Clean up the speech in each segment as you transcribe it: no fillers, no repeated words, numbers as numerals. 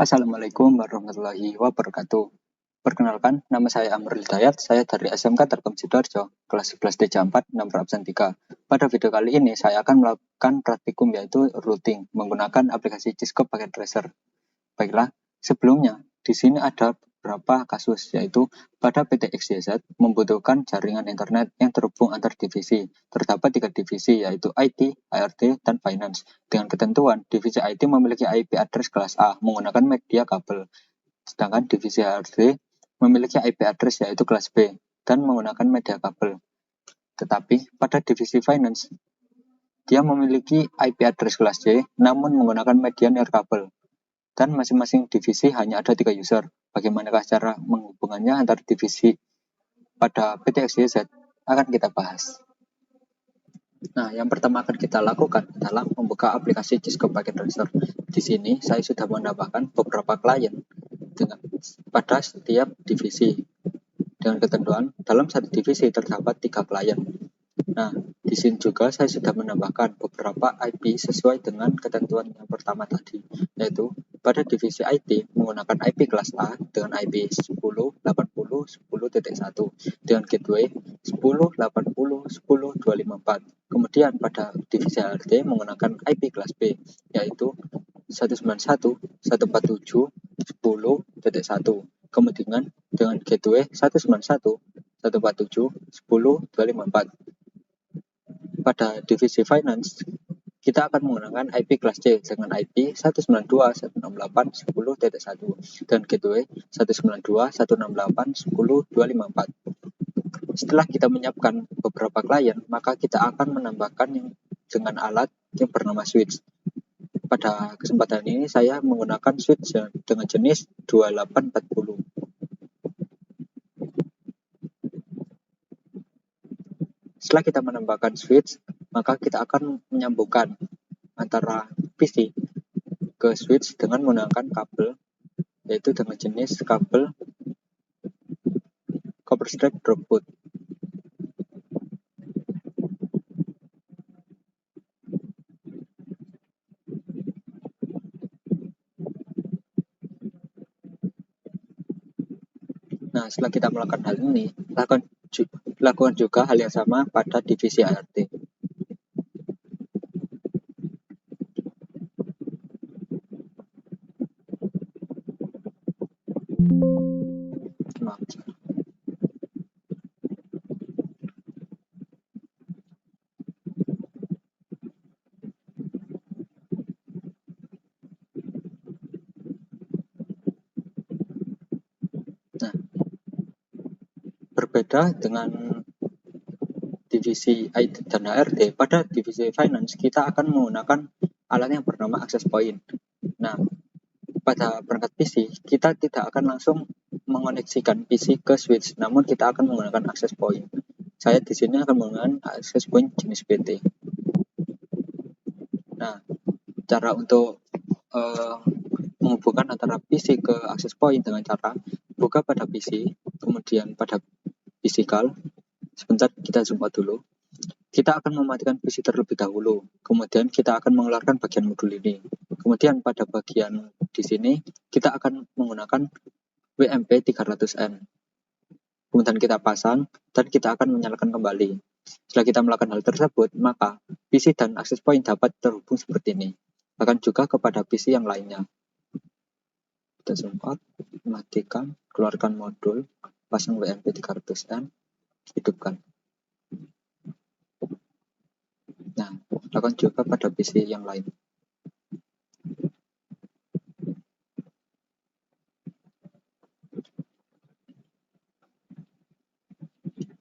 Assalamualaikum warahmatullahi wabarakatuh. Perkenalkan, nama saya Amrul Hidayat, saya dari SMK Telkom Sidoarjo, kelas 11 D4, nomor absen 3. Pada video kali ini, saya akan melakukan praktikum yaitu routing menggunakan aplikasi Cisco Packet Tracer. Baiklah, sebelumnya, di sini ada beberapa kasus, yaitu pada PT XYZ membutuhkan jaringan internet yang terhubung antar divisi. Terdapat 3 divisi, yaitu IT, HRD, dan Finance. Dengan ketentuan, divisi IT memiliki IP address kelas A menggunakan media kabel, sedangkan divisi HRD memiliki IP address yaitu kelas B dan menggunakan media kabel. Tetapi pada divisi Finance, dia memiliki IP address kelas C namun menggunakan media nirkabel. Dan masing-masing divisi hanya ada 3 user. Bagaimanakah cara menghubungannya antar divisi pada PT XYZ akan kita bahas. Nah, yang pertama akan kita lakukan adalah membuka aplikasi Cisco Packet Tracer. Di sini saya sudah menambahkan beberapa klien pada setiap divisi. Dengan ketentuan, dalam satu divisi terdapat 3 klien. Nah, di sini juga saya sudah menambahkan beberapa IP sesuai dengan ketentuan yang pertama tadi, yaitu pada divisi IT menggunakan IP kelas A dengan IP 10.80.10.1 dengan gateway 10.80.10.254. Kemudian pada divisi HRD menggunakan IP kelas B, yaitu 191.147.10.1. Kemudian dengan gateway 191.147.10.254. Pada divisi Finance, kita akan menggunakan IP kelas C dengan IP 192.168.10.1 dan gateway 192.168.10.254. Setelah kita menyiapkan beberapa klien, maka kita akan menambahkan dengan alat yang bernama switch. Pada kesempatan ini saya menggunakan switch dengan jenis 2840. Setelah kita menambahkan switch, maka kita akan menyambungkan antara PC ke switch dengan menggunakan kabel, yaitu dengan jenis kabel copper strap dropboot. Nah, setelah kita melakukan hal ini, lakukan juga hal yang sama pada divisi ART. Nah, berbeda dengan divisi IT dan HRD, pada divisi Finance kita akan menggunakan alat yang bernama access point. Nah, pada perangkat PC kita tidak akan langsung mengoneksikan PC ke switch, namun kita akan menggunakan access point. Saya di sini akan menggunakan access point jenis PT. Nah, cara untuk menghubungkan antara PC ke access point dengan cara buka pada PC, kemudian pada physical. Sebentar, kita zoom out dulu. Kita akan mematikan PC terlebih dahulu, kemudian kita akan mengeluarkan bagian modul ini. Kemudian pada bagian di sini kita akan menggunakan WMP 300N. Kemudian kita pasang dan kita akan menyalakan kembali. Setelah kita melakukan hal tersebut, maka PC dan access point dapat terhubung seperti ini. Bahkan juga kepada PC yang lainnya. Kita zoom out, matikan, keluarkan modul, pasang WMP 300N, hidupkan. Nah, lakukan juga pada PC yang lain.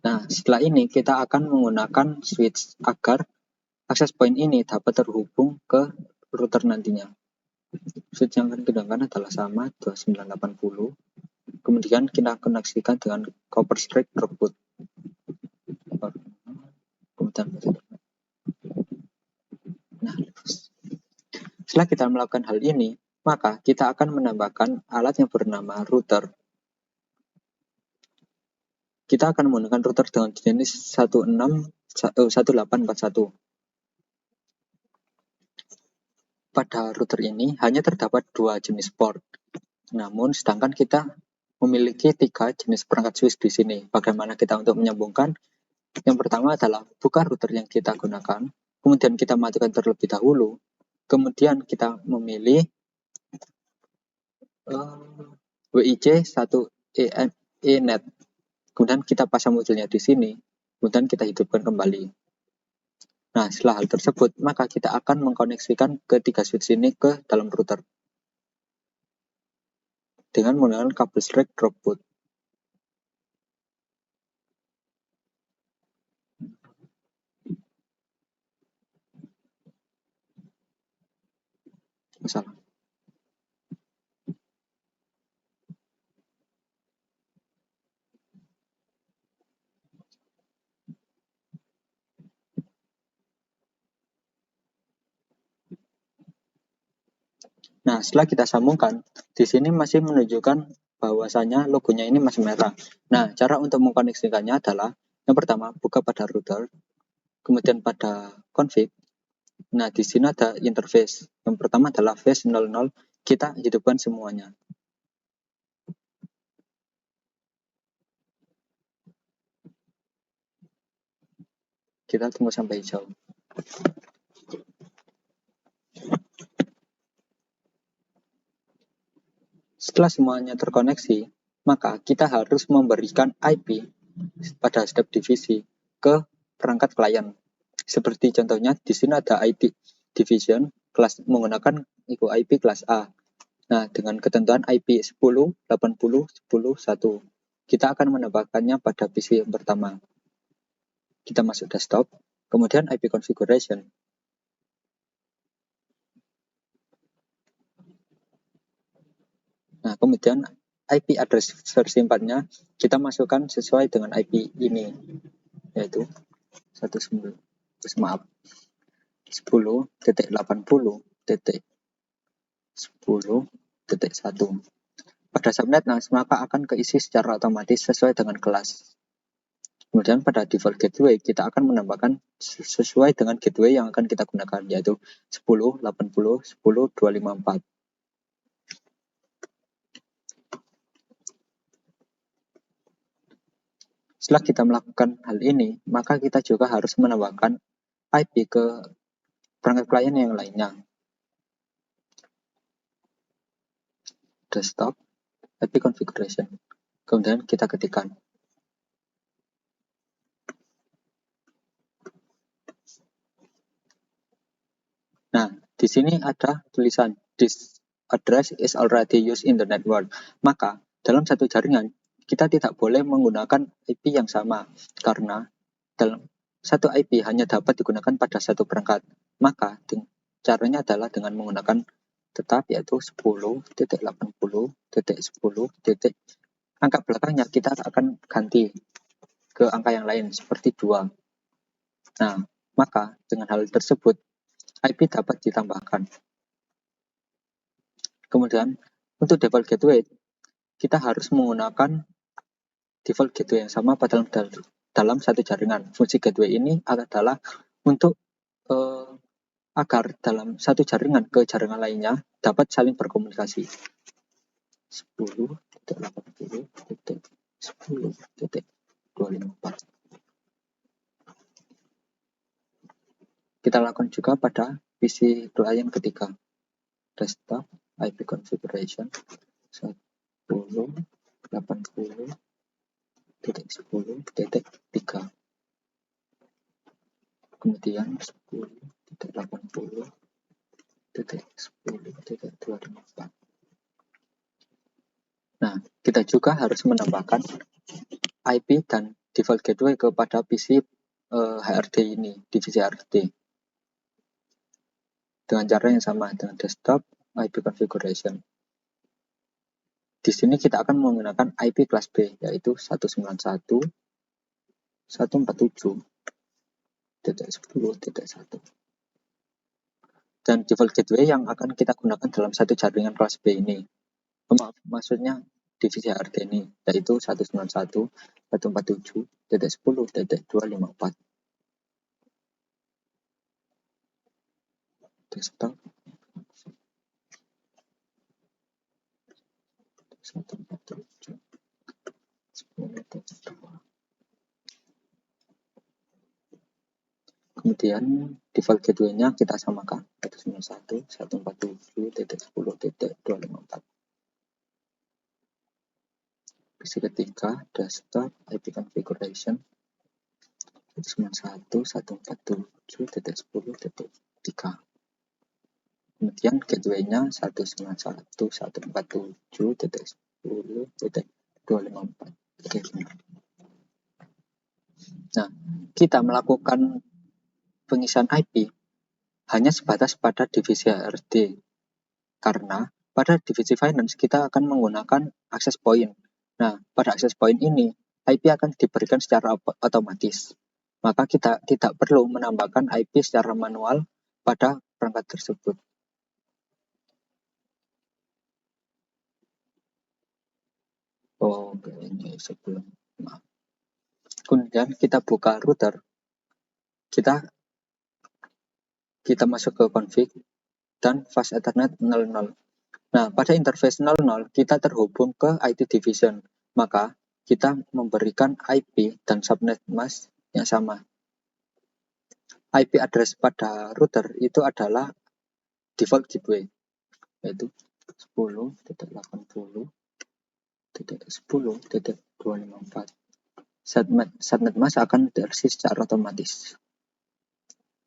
Nah, setelah ini kita akan menggunakan switch agar access point ini dapat terhubung ke router nantinya. Switch yang akan kita gunakan adalah sama 2980. Kemudian kita koneksikan dengan copper strap dropboot. Nah, setelah kita melakukan hal ini, maka kita akan menambahkan alat yang bernama router. Kita akan menggunakan router dengan jenis 1841. Pada router ini hanya terdapat 2 jenis port, Namun, sedangkan kita memiliki 3 jenis perangkat switch di sini. Bagaimana kita untuk menyambungkan? Yang pertama adalah buka router yang kita gunakan, kemudian kita matikan terlebih dahulu, kemudian kita memilih WIC 1 ENET, kemudian kita pasang modulnya di sini, kemudian kita hidupkan kembali. Nah, setelah hal tersebut, maka kita akan mengkoneksikan ketiga switch ini ke dalam router dengan menggunakan kabel straight dropboot. Masalah. Nah, setelah kita sambungkan, di sini masih menunjukkan bahwasanya logonya ini masih merah. Nah, cara untuk mengkoneksikannya adalah yang pertama, buka pada router, kemudian pada config. Nah, di sini ada interface. Yang pertama adalah phase 00, kita hidupkan semuanya. Kita tunggu sampai hijau. Setelah semuanya terkoneksi, maka kita harus memberikan IP pada step divisi ke perangkat klien. Seperti contohnya di sini ada IP division kelas menggunakan IP kelas A. Nah, dengan ketentuan IP 10, 80, 10, 1. Kita akan menambahkannya pada PC yang pertama. Kita masuk desktop, kemudian IP configuration. Nah, kemudian IP address versi 4-nya kita masukkan sesuai dengan IP ini, yaitu 10.80.10.1. Pada subnet, maka akan keisi secara otomatis sesuai dengan kelas. Kemudian pada default gateway, kita akan menambahkan sesuai dengan gateway yang akan kita gunakan, yaitu 10, 80, 10, 254. Setelah kita melakukan hal ini, maka kita juga harus menambahkan IP ke perangkat klien yang lainnya. Desktop, IP configuration. Kemudian kita ketikkan. Nah, di sini ada tulisan this address is already used in the network. Maka, dalam satu jaringan, kita tidak boleh menggunakan IP yang sama, karena dalam satu IP hanya dapat digunakan pada satu perangkat. Maka, caranya adalah dengan menggunakan tetap, yaitu 10.80.10. Angka belakangnya kita akan ganti ke angka yang lain, seperti 2. Nah, maka dengan hal tersebut, IP dapat ditambahkan. Kemudian, untuk default gateway, kita harus menggunakan default gateway yang sama dalam satu jaringan. Fungsi gateway ini adalah untuk agar dalam satu jaringan ke jaringan lainnya dapat saling berkomunikasi. 10.80.10.254. Kita lakukan juga pada PC klien ketiga. Desktop, IP configuration, 10.80.10.3. Kemudian 10.80.10.254. Nah, kita juga harus menambahkan IP dan default gateway kepada PC HRD ini, divisi HRD. Dengan cara yang sama, dengan desktop, IP configuration. Di sini kita akan menggunakan IP kelas B, yaitu 191.147.10.1. Dan default gateway yang akan kita gunakan dalam satu jaringan kelas B ini. Maksudnya divisi HRD ini, yaitu 191.147.10.254. Desktop. 147.10.2. Kemudian default gateway-nya kita samakan 191.147.10.254. Versi ketiga desktop IP configuration 191.147.10.3. Kemudian gateway-nya 191.147.10.254. Oke, benar. Nah, kita melakukan pengisian IP hanya sebatas pada divisi HRD, karena pada divisi finance kita akan menggunakan access point. Nah, pada access point ini IP akan diberikan secara otomatis, maka kita tidak perlu menambahkan IP secara manual pada perangkat tersebut. Oke, ini sebelum, maaf. Kemudian kita buka router, kita masuk ke config dan fast ethernet 00. Nah, pada interface 00 kita terhubung ke IT division, maka kita memberikan IP dan subnet mask yang sama. IP address pada router itu adalah default gateway, yaitu 10.80.10.254. Subnet mask akan terisi secara otomatis.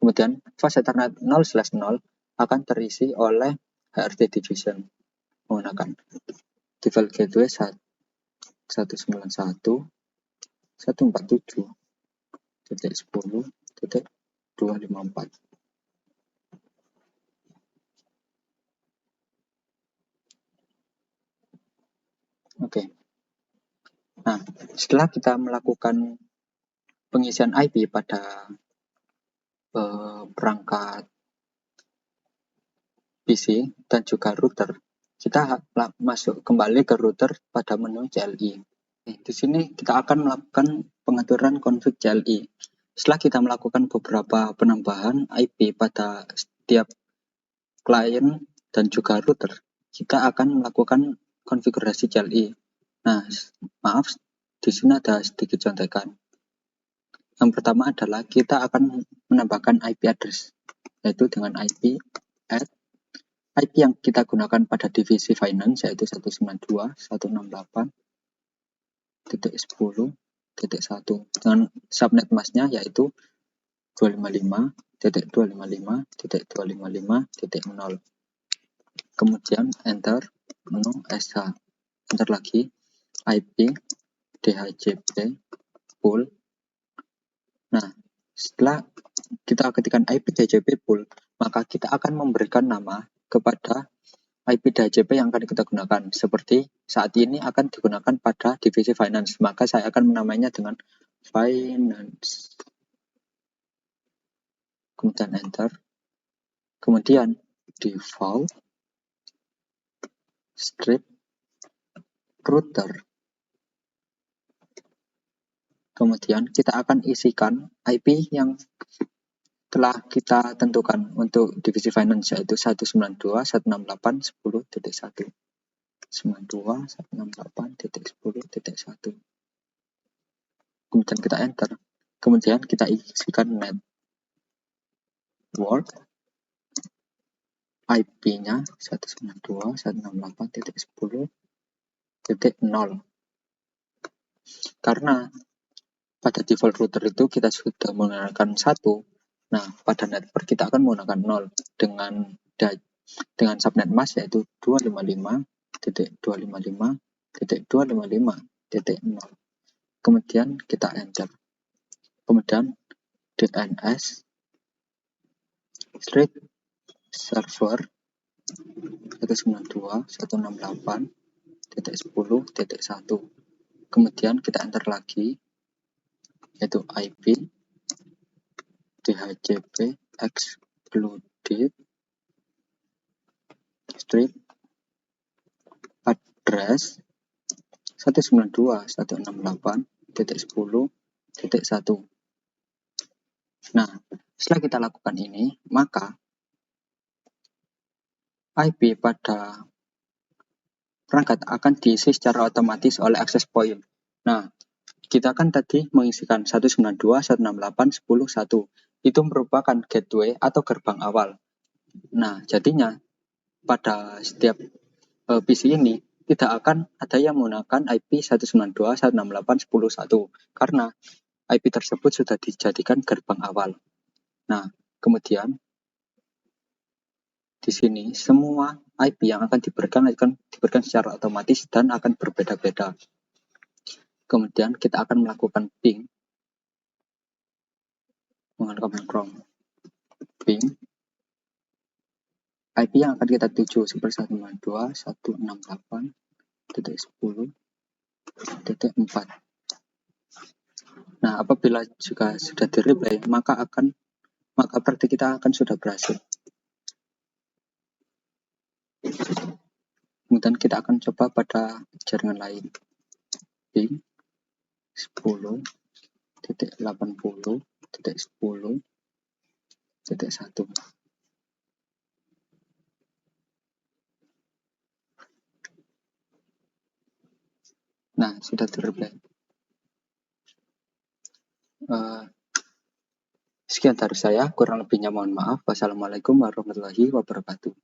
Kemudian fast ethernet 0/0 akan terisi oleh HRD division menggunakan default gateway 191.147.10.254. Oke. Nah, setelah kita melakukan pengisian IP pada perangkat PC dan juga router, kita masuk kembali ke router pada menu CLI. Di sini kita akan melakukan pengaturan config CLI. Setelah kita melakukan beberapa penambahan IP pada setiap klien dan juga router, kita akan melakukan konfigurasi CLI. Nah, maaf, di sini ada sedikit contekan. Yang pertama adalah kita akan menambahkan IP address, yaitu dengan IP yang kita gunakan pada divisi finance, yaitu 192.168.10.1 dengan subnet masknya yaitu 255.255.255.0. Kemudian enter menu SH, enter lagi IP DHCP pool. Nah, setelah kita ketikkan IP DHCP pool, maka kita akan memberikan nama kepada IP DHCP yang akan kita gunakan. Seperti saat ini akan digunakan pada divisi finance, maka saya akan menamainya dengan finance. Kemudian enter. Kemudian default strip router. Kemudian kita akan isikan IP yang telah kita tentukan untuk divisi finance, yaitu 192.168.10.1. 192.168.10.1. Kemudian kita enter. Kemudian kita isikan network IP-nya 192.168.10.0. Karena pada default router itu kita sudah menggunakan 1, nah pada network kita akan menggunakan 0 dengan subnet mask yaitu 255.255.255.0. Kemudian kita enter. Kemudian DNS strip server 192.168.10.1. Kemudian kita enter lagi, yaitu IP DHCP excluded strip address 192.168.10.1. Nah, setelah kita lakukan ini, maka IP pada perangkat akan diisi secara otomatis oleh access point. Nah, kita kan tadi mengisikan 192, 168, 10, 1. Itu merupakan gateway atau gerbang awal. Nah, jadinya pada setiap PC ini tidak akan ada yang menggunakan IP 192, 168, 10, 1 karena IP tersebut sudah dijadikan gerbang awal. Nah, kemudian di sini semua IP yang akan diberikan secara otomatis dan akan berbeda-beda. Kemudian kita akan melakukan ping menggunakan command prompt. Ping IP yang akan kita tuju seperti 192.168.10.4. Nah, apabila juga sudah di replay, maka praktik kita akan sudah berhasil. Kemudian kita akan coba pada jaringan lain. Ping 10.80.10.1. Nah, sudah di-replay. Sekian dari saya, kurang lebihnya mohon maaf. Wassalamualaikum warahmatullahi wabarakatuh.